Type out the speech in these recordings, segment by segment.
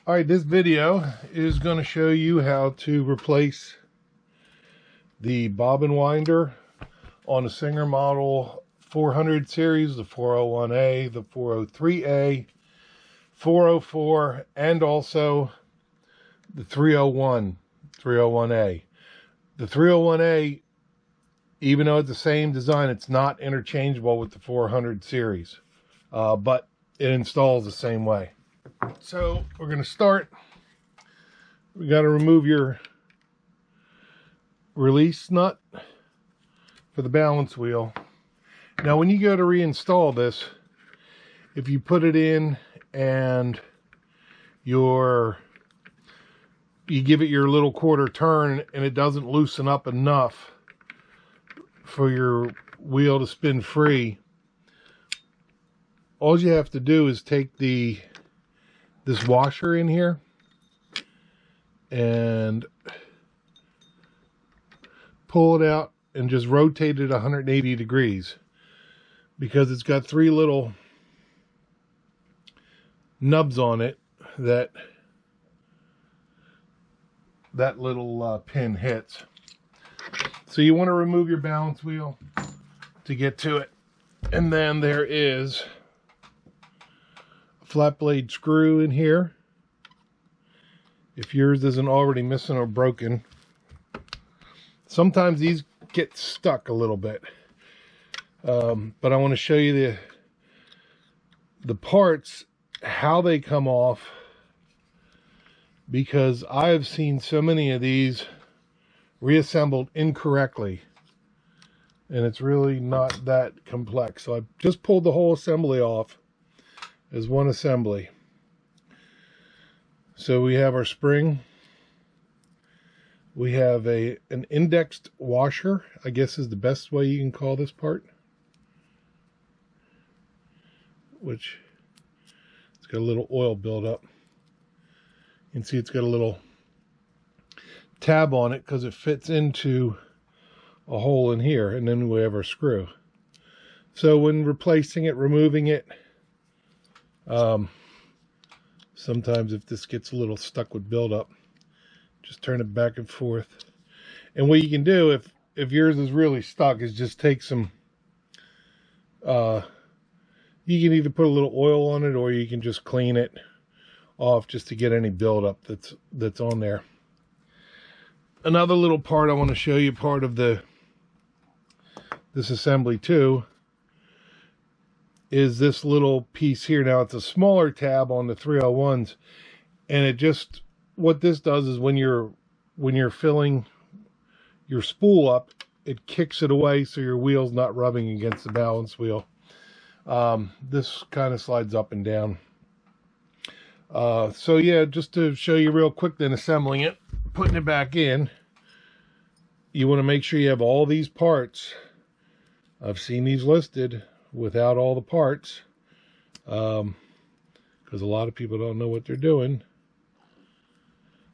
All right, this video is going to show you how to replace the bobbin winder on a Singer model 400 series, the 401A, the 403A, 404, and also the 301A. The 301A, even though it's the same design, it's not interchangeable with the 400 series, but it installs the same way. So we're going to start. We got to remove your release nut for the balance wheel. Now when you go to reinstall this, if you put it in and you give it your little quarter turn and it doesn't loosen up enough for your wheel to spin free, all you have to do is take this washer in here and pull it out and just rotate it 180 degrees, because it's got three little nubs on it that little pin hits. So you want to remove your balance wheel to get to it, and then there is a flat blade screw in here. If yours isn't already missing or broken, sometimes these get stuck a little bit, but I want to show you the parts, how they come off, because I've seen so many of these reassembled incorrectly, and it's really not that complex. So I just pulled the whole assembly off as one assembly. So we have our spring, we have an indexed washer, I guess is the best way you can call this part, which it's got a little oil buildup. You can see it's got a little tab on it because it fits into a hole in here, and then we have our screw. So when replacing it, removing it, sometimes if this gets a little stuck with buildup, just turn it back and forth. And what you can do if yours is really stuck is just take some, you can either put a little oil on it, or you can just clean it off just to get any buildup that's on there. Another little part I want to show you, part of this assembly too, is this little piece here. Now it's a smaller tab on the 301s, and it just, what this does is when you're filling your spool up, it kicks it away so your wheel's not rubbing against the balance wheel. This kind of slides up and down. So yeah, just to show you real quick, then assembling it, putting it back in, you want to make sure you have all these parts. I've seen these listed without all the parts, because a lot of people don't know what they're doing,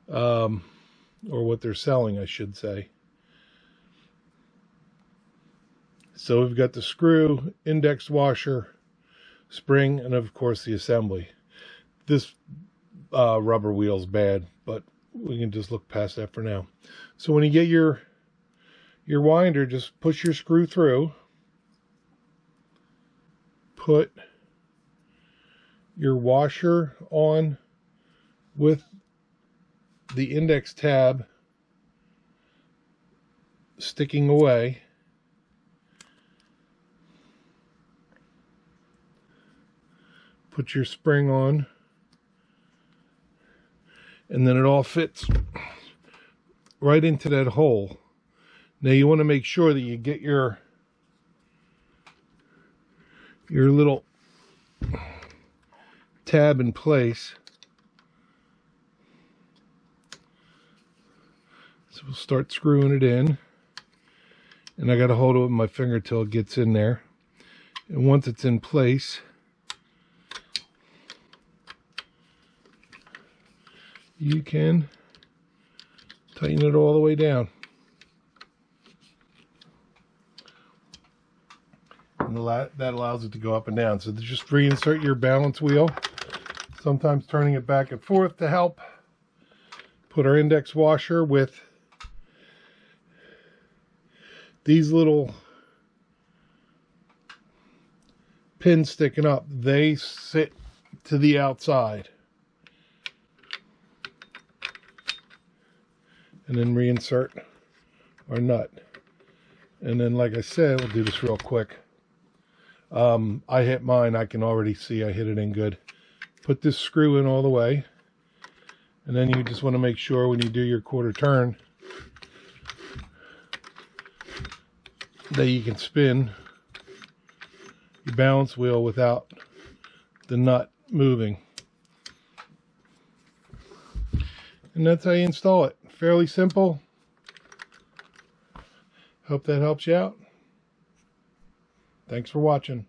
or what they're selling, I should say. So we've got the screw, index washer, spring, and of course the assembly. This rubber wheel's bad, but we can just look past that for now. So when you get your winder, just push your screw through, put your washer on with the index tab sticking away, put your spring on, and then it all fits right into that hole. Now you want to make sure that you get your little tab in place. So we'll start screwing it in, and I got to hold it with my finger till it gets in there. And once it's in place, you can tighten it all the way down. And that allows it to go up and down. So just reinsert your balance wheel Sometimes turning it back and forth to help. Put our index washer with these little pins sticking up. They sit to the outside. And then reinsert our nut. And then, like I said, we'll do this real quick. I hit mine. I can already see I hit it in good. Put this screw in all the way. And then you just want to make sure when you do your quarter turn that you can spin your balance wheel without the nut moving. And that's how you install it. Fairly simple. Hope that helps you out. Thanks for watching.